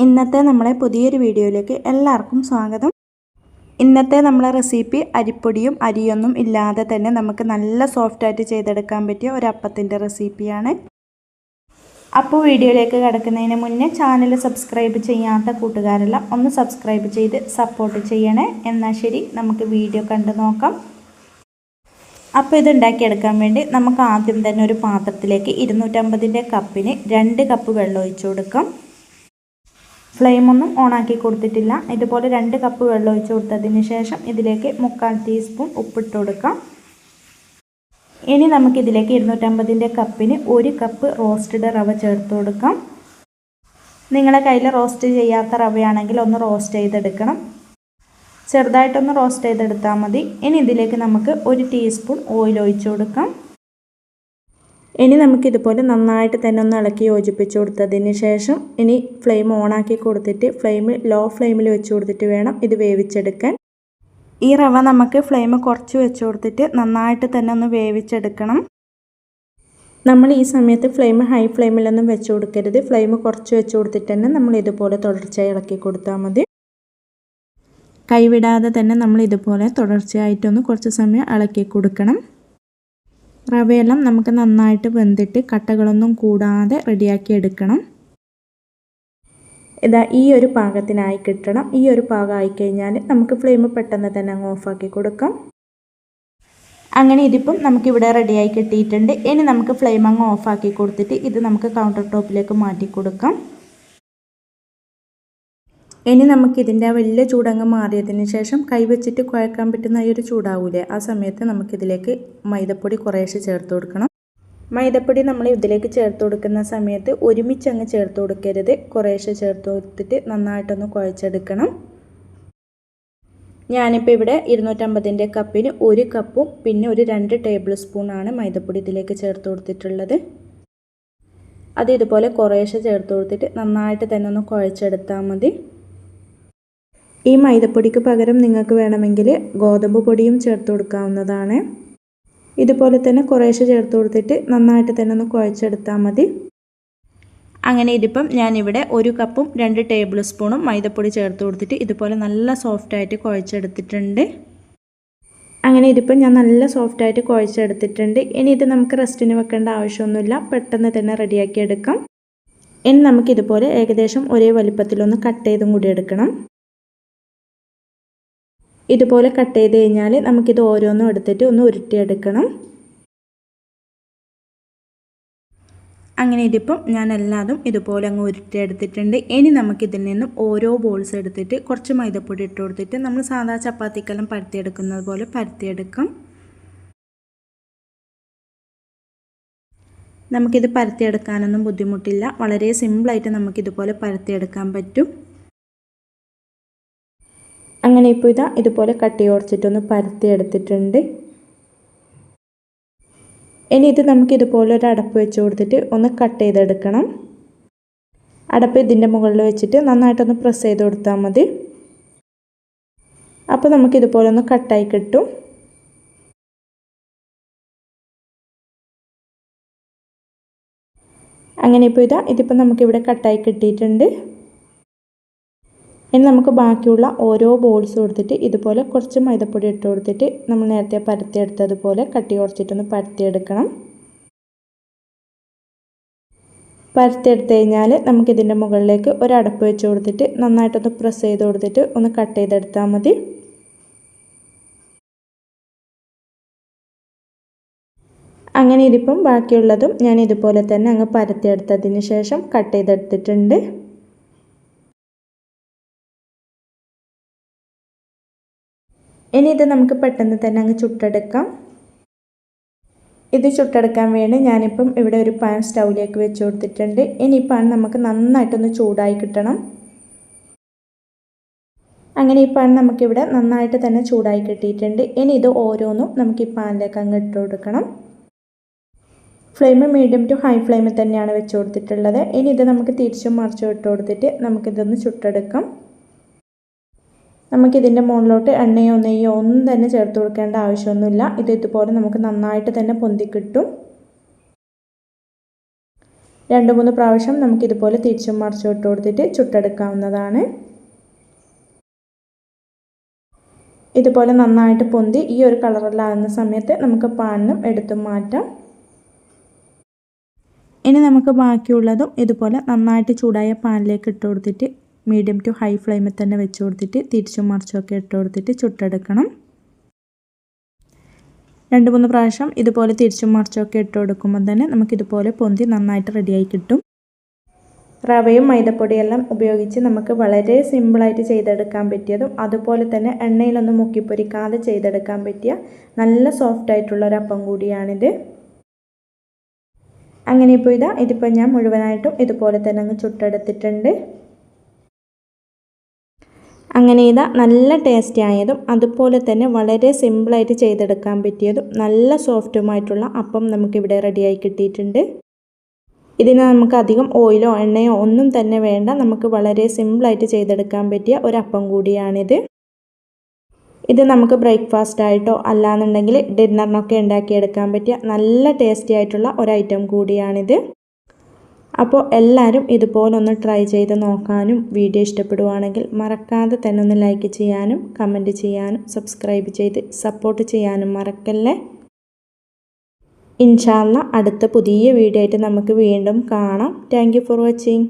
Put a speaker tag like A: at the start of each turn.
A: ഇന്നത്തെ നമ്മളെ പുതിയൊരു വീഡിയോയിലേക്ക് എല്ലാവർക്കും സ്വാഗതം. ഇന്നത്തെ നമ്മളെ റെസിപ്പി അരിപ്പൊടിയും അരിയൊന്നും ഇല്ലാതെ തന്നെ നമുക്ക് നല്ല സോഫ്റ്റായിട്ട് ചെയ്തെടുക്കാൻ പറ്റിയ ഒരു അപ്പത്തിൻ്റെ റെസിപ്പിയാണ്. അപ്പോൾ വീഡിയോയിലേക്ക് കടക്കുന്നതിന് മുന്നേ ചാനൽ സബ്സ്ക്രൈബ് ചെയ്യാത്ത കൂട്ടുകാരെല്ലാം ഒന്ന് സബ്സ്ക്രൈബ് ചെയ്ത് സപ്പോർട്ട് ചെയ്യണേ. എന്നാൽ ശരി, നമുക്ക് വീഡിയോ കണ്ടു നോക്കാം. അപ്പോൾ ഇത് ഉണ്ടാക്കിയെടുക്കാൻ വേണ്ടി നമുക്ക് ആദ്യം തന്നെ ഒരു പാത്രത്തിലേക്ക് 250 കപ്പിന് 2 കപ്പ് വെള്ളം ഒഴിച്ചു കൊടുക്കാം. ഫ്ലെയിമൊന്നും ഓണാക്കി കൊടുത്തിട്ടില്ല. ഇതുപോലെ 2 കപ്പ് വെള്ളം ഒഴിച്ച് കൊടുത്തതിന് ശേഷം ഇതിലേക്ക് 3/4 ടീസ്പൂൺ ഉപ്പിട്ട് കൊടുക്കാം. ഇനി നമുക്കിതിലേക്ക് 250 കപ്പിന് 1 കപ്പ് റോസ്റ്റഡ് റവ ചേർത്ത് കൊടുക്കാം. നിങ്ങളുടെ കയ്യിൽ റോസ്റ്റ് ചെയ്യാത്ത റവയാണെങ്കിൽ ഒന്ന് റോസ്റ്റ് ചെയ്തെടുക്കണം. ചെറുതായിട്ടൊന്ന് റോസ്റ്റ് ചെയ്തെടുത്താൽ മതി. ഇനി ഇതിലേക്ക് നമുക്ക് 1 ടീസ്പൂൺ ഓയിൽ ഒഴിച്ച് കൊടുക്കാം. ഇനി നമുക്കിതുപോലെ നന്നായിട്ട് തന്നെ ഒന്ന് ഇളക്കി യോജിപ്പിച്ച് കൊടുത്തതിന് ശേഷം ഇനി ഫ്ലെയിം ഓണാക്കി കൊടുത്തിട്ട് ലോ ഫ്ലെയിമിൽ വെച്ച് കൊടുത്തിട്ട് വേണം ഇത് വേവിച്ചെടുക്കാൻ. ഈ റവ നമുക്ക് ഫ്ലെയിം കുറച്ച് വെച്ച് കൊടുത്തിട്ട് നന്നായിട്ട് തന്നെ ഒന്ന് വേവിച്ചെടുക്കണം. നമ്മൾ ഈ സമയത്ത് ഫ്ലെയിം ഹൈ ഫ്ലെയിമിലൊന്നും വെച്ച് കൊടുക്കരുത്. ഫ്ലെയിം കുറച്ച് വെച്ച് കൊടുത്തിട്ട് തന്നെ നമ്മൾ ഇതുപോലെ തുടർച്ചയായി ഇളക്കി കൊടുത്താൽ മതി. കൈവിടാതെ തന്നെ നമ്മൾ ഇതുപോലെ തുടർച്ചയായിട്ടൊന്ന് കുറച്ച് സമയം ഇളക്കി കൊടുക്കണം. റവയെല്ലാം നമുക്ക് നന്നായിട്ട് വെന്തിട്ട് കട്ടകളൊന്നും കൂടാതെ റെഡിയാക്കി എടുക്കണം. ഇതാ ഈ ഒരു പാകത്തിനായി കിട്ടണം. ഈ ഒരു പാകമായി കഴിഞ്ഞാൽ നമുക്ക് ഫ്ലെയിം പെട്ടെന്ന് തന്നെ അങ്ങ് ഓഫാക്കി കൊടുക്കാം. അങ്ങനെ ഇതിപ്പം നമുക്കിവിടെ റെഡിയായി കിട്ടിയിട്ടുണ്ട്. ഇനി നമുക്ക് ഫ്ലെയിം അങ്ങ് ഓഫാക്കി കൊടുത്തിട്ട് ഇത് നമുക്ക് കൗണ്ടർ ടോപ്പിലേക്ക് മാറ്റി കൊടുക്കാം. ഇനി നമുക്കിതിൻ്റെ വലിയ ചൂടങ്ങ് മാറിയതിന് ശേഷം കൈവച്ചിട്ട് കുഴക്കാൻ പറ്റുന്ന ഈ ഒരു ചൂടാവൂലേ, ആ സമയത്ത് നമുക്കിതിലേക്ക് മൈദപ്പൊടി കുറേശ്ശെ ചേർത്ത് കൊടുക്കണം. മൈദപ്പൊടി നമ്മൾ ഇതിലേക്ക് ചേർത്ത് കൊടുക്കുന്ന സമയത്ത് ഒരുമിച്ചങ്ങ് ചേർത്ത് കൊടുക്കരുത്. കുറേശ്ശെ ചേർത്ത് കൊടുത്തിട്ട് നന്നായിട്ടൊന്ന് കുഴച്ചെടുക്കണം. ഞാനിപ്പോൾ ഇവിടെ 250 കപ്പിന് 1 കപ്പും പിന്നെ ഒരു 2 ടേബിൾ സ്പൂണാണ് മൈദപ്പൊടി ഇതിലേക്ക് ചേർത്ത് കൊടുത്തിട്ടുള്ളത്. അത് ഇതുപോലെ കുറേശ്ശെ ചേർത്ത് കൊടുത്തിട്ട് നന്നായിട്ട് തന്നെ ഒന്ന് കുഴച്ചെടുത്താൽ മതി. ഈ മൈദപ്പൊടിക്ക് പകരം നിങ്ങൾക്ക് വേണമെങ്കിൽ ഗോതമ്പ് പൊടിയും ചേർത്ത് കൊടുക്കാവുന്നതാണ്. ഇതുപോലെ തന്നെ കുറേശ്ശെ ചേർത്ത് കൊടുത്തിട്ട് നന്നായിട്ട് തന്നെ ഒന്ന് കുഴച്ചെടുത്താൽ മതി. അങ്ങനെ ഇതിപ്പം ഞാനിവിടെ 1 കപ്പും 2 ടേബിൾ സ്പൂണും മൈദപ്പൊടി ചേർത്ത് കൊടുത്തിട്ട് ഇതുപോലെ നല്ല സോഫ്റ്റായിട്ട് കുഴച്ചെടുത്തിട്ടുണ്ട്. അങ്ങനെ ഇതിപ്പം ഞാൻ നല്ല സോഫ്റ്റായിട്ട് കുഴച്ചെടുത്തിട്ടുണ്ട്. ഇനി ഇത് നമുക്ക് റെസ്റ്റിന് വെക്കേണ്ട ആവശ്യമൊന്നുമില്ല, പെട്ടെന്ന് തന്നെ റെഡിയാക്കി എടുക്കാം. ഇനി നമുക്കിതുപോലെ ഏകദേശം ഒരേ വലിപ്പത്തിലൊന്ന് കട്ട് ചെയ്തും കൂടി എടുക്കണം. ഇതുപോലെ കട്ട് ചെയ്ത് കഴിഞ്ഞാൽ നമുക്കിത് ഓരോന്നും എടുത്തിട്ട് ഒന്ന് ഉരുട്ടിയെടുക്കണം. അങ്ങനെ ഇതിപ്പം ഞാൻ എല്ലാതും ഇതുപോലെ അങ്ങ് ഉരുട്ടിയെടുത്തിട്ടുണ്ട്. ഇനി നമുക്കിതിൽ നിന്നും ഓരോ ബോൾസ് എടുത്തിട്ട് കുറച്ച് മൈദപ്പൊടി ഇട്ട് കൊടുത്തിട്ട് നമ്മൾ സാധാ ചപ്പാത്തിക്കെല്ലാം പരത്തിയെടുക്കുന്നത് പോലെ പരത്തിയെടുക്കാം. നമുക്കിത് പരത്തിയെടുക്കാനൊന്നും ബുദ്ധിമുട്ടില്ല. വളരെ സിമ്പിളായിട്ട് നമുക്കിതുപോലെ പരത്തിയെടുക്കാൻ പറ്റും. അങ്ങനെ ഇപ്പോൾ ഇതുപോലെ കട്ടി ഉടച്ചിട്ടൊന്ന് പരത്തിയെടുത്തിട്ടുണ്ട്. ഇനി ഇത് നമുക്കിതുപോലെ ഒരു അടപ്പ് വെച്ച് കൊടുത്തിട്ട് ഒന്ന് കട്ട് ചെയ്തെടുക്കണം. അടപ്പ് ഇതിൻ്റെ മുകളിൽ വെച്ചിട്ട് നന്നായിട്ടൊന്ന് പ്രസ് ചെയ്ത് കൊടുത്താൽ മതി. അപ്പോൾ നമുക്കിതുപോലെ ഒന്ന് കട്ടായി കിട്ടും. അങ്ങനെ ഇപ്പോൾ ഇതിപ്പോൾ നമുക്കിവിടെ കട്ടായി കിട്ടിയിട്ടുണ്ട്. ഇനി നമുക്ക് ബാക്കിയുള്ള ഓരോ ബോൾസ് കൊടുത്തിട്ട് ഇതുപോലെ കുറച്ച് മൈദപ്പൊടി ഇട്ട് കൊടുത്തിട്ട് നമ്മൾ നേരത്തെ പരത്തിയെടുത്തതുപോലെ കട്ടി കുറച്ചിട്ടൊന്ന് പരത്തിയെടുക്കണം. പരത്തിയെടുത്ത് കഴിഞ്ഞാൽ നമുക്കിതിൻ്റെ മുകളിലേക്ക് ഒരു അടപ്പ് വെച്ച് കൊടുത്തിട്ട് നന്നായിട്ടൊന്ന് പ്രസ് ചെയ്ത് കൊടുത്തിട്ട് ഒന്ന് കട്ട് ചെയ്തെടുത്താൽ മതി. അങ്ങനെ ഇതിപ്പം ബാക്കിയുള്ളതും ഞാൻ ഇതുപോലെ തന്നെ അങ്ങ് പരത്തിയെടുത്തതിന് ശേഷം കട്ട് ചെയ്തെടുത്തിട്ടുണ്ട്. ഇനി ഇത് നമുക്ക് പെട്ടെന്ന് തന്നെ അങ്ങ് ചുട്ടെടുക്കാം. ഇത് ചുട്ടെടുക്കാൻ വേണ്ടി ഞാനിപ്പം ഇവിടെ ഒരു പാൻ സ്റ്റൗവിലേക്ക് വെച്ച് കൊടുത്തിട്ടുണ്ട്. ഇനി ഈ പാൻ നമുക്ക് നന്നായിട്ടൊന്ന് ചൂടായി കിട്ടണം. അങ്ങനെ ഈ പാൻ നമുക്കിവിടെ നന്നായിട്ട് തന്നെ ചൂടായി കിട്ടിയിട്ടുണ്ട്. ഇനി ഇത് ഓരോന്നും നമുക്ക് ഈ പാനിലേക്ക് അങ്ങ് ഇട്ട് കൊടുക്കണം. ഫ്ലെയിം മീഡിയം ടു ഹൈ ഫ്ലെയിമിൽ തന്നെയാണ് വെച്ച് കൊടുത്തിട്ടുള്ളത്. ഇനി ഇത് നമുക്ക് തിരിച്ചും മറിച്ചും ഇട്ട് കൊടുത്തിട്ട് നമുക്കിതൊന്ന് ചുട്ടെടുക്കാം. നമുക്കിതിൻ്റെ മുകളിലോട്ട് എണ്ണയോ നെയ്യോ ഒന്നും തന്നെ ചേർത്ത് കൊടുക്കേണ്ട ആവശ്യമൊന്നുമില്ല. ഇതുപോലെ നമുക്ക് നന്നായിട്ട് തന്നെ പൊന്തി കിട്ടും. 2-3 പ്രാവശ്യം നമുക്കിതുപോലെ തിരിച്ചും മറിച്ചും ഇട്ട് കൊടുത്തിട്ട് ചുട്ടെടുക്കാവുന്നതാണ്. ഇതുപോലെ നന്നായിട്ട് പൊന്തി ഈ ഒരു കളറിലാകുന്ന സമയത്ത് നമുക്ക് പാനിനും എടുത്തു മാറ്റാം. ഇനി നമുക്ക് ബാക്കിയുള്ളതും ഇതുപോലെ നന്നായിട്ട് ചൂടായ പാനിലേക്ക് ഇട്ട് കൊടുത്തിട്ട് മീഡിയം ടു ഹൈ ഫ്ലെയിമിൽ തന്നെ വെച്ച് കൊടുത്തിട്ട് തിരിച്ചും മറിച്ചുമൊക്കെ ഇട്ട് കൊടുത്തിട്ട് ചുട്ടെടുക്കണം. 2-3 പ്രാവശ്യം ഇതുപോലെ തിരിച്ചും മറിച്ചുമൊക്കെ ഇട്ട് കൊടുക്കുമ്പോൾ തന്നെ നമുക്കിതുപോലെ പൊന്തി നന്നായിട്ട് റെഡിയായി കിട്ടും. റവയും മൈദപ്പൊടിയെല്ലാം ഉപയോഗിച്ച് നമുക്ക് വളരെ സിമ്പിളായിട്ട് ചെയ്തെടുക്കാൻ പറ്റിയതും അതുപോലെ തന്നെ എണ്ണയിലൊന്നും മുക്കിപ്പൊരിക്കാതെ ചെയ്തെടുക്കാൻ പറ്റിയ നല്ല സോഫ്റ്റ് ആയിട്ടുള്ള ഒരു അപ്പം കൂടിയാണിത്. അങ്ങനെ ഇതിപ്പോൾ ഞാൻ മുഴുവനായിട്ടും ഇതുപോലെ തന്നെ അങ്ങ് ചുട്ടെടുത്തിട്ടുണ്ട്. അങ്ങനെ നല്ല ടേസ്റ്റി ആയതും അതുപോലെ തന്നെ വളരെ സിമ്പിളായിട്ട് ചെയ്തെടുക്കാൻ പറ്റിയതും നല്ല സോഫ്റ്റുമായിട്ടുള്ള അപ്പം നമുക്കിവിടെ റെഡിയായി കിട്ടിയിട്ടുണ്ട്. ഇതിന് നമുക്ക് അധികം ഓയിലോ എണ്ണയോ ഒന്നും തന്നെ വേണ്ട. നമുക്ക് വളരെ സിമ്പിളായിട്ട് ചെയ്തെടുക്കാൻ പറ്റിയ ഒരു അപ്പം കൂടിയാണിത്. ഇത് നമുക്ക് ബ്രേക്ക്ഫാസ്റ്റ് ആയിട്ടോ അല്ലാന്നുണ്ടെങ്കിൽ ഡിന്നറിനൊക്കെ ഉണ്ടാക്കിയെടുക്കാൻ പറ്റിയ നല്ല ടേസ്റ്റി ആയിട്ടുള്ള ഒരു ഐറ്റം കൂടിയാണിത്. അപ്പോൾ എല്ലാവരും ഇതുപോലെ ഒന്ന് ട്രൈ ചെയ്ത് നോക്കാനും വീഡിയോ ഇഷ്ടപ്പെടുവാണെങ്കിൽ മറക്കാതെ തന്നെ ഒന്ന് ലൈക്ക് ചെയ്യാനും കമൻറ്റ് ചെയ്യാനും സബ്സ്ക്രൈബ് ചെയ്ത് സപ്പോർട്ട് ചെയ്യാനും മറക്കല്ലേ. ഇൻഷാ അല്ലാഹ് അടുത്ത പുതിയ വീഡിയോ ആയിട്ട് നമുക്ക് വീണ്ടും കാണാം. Thank you for watching.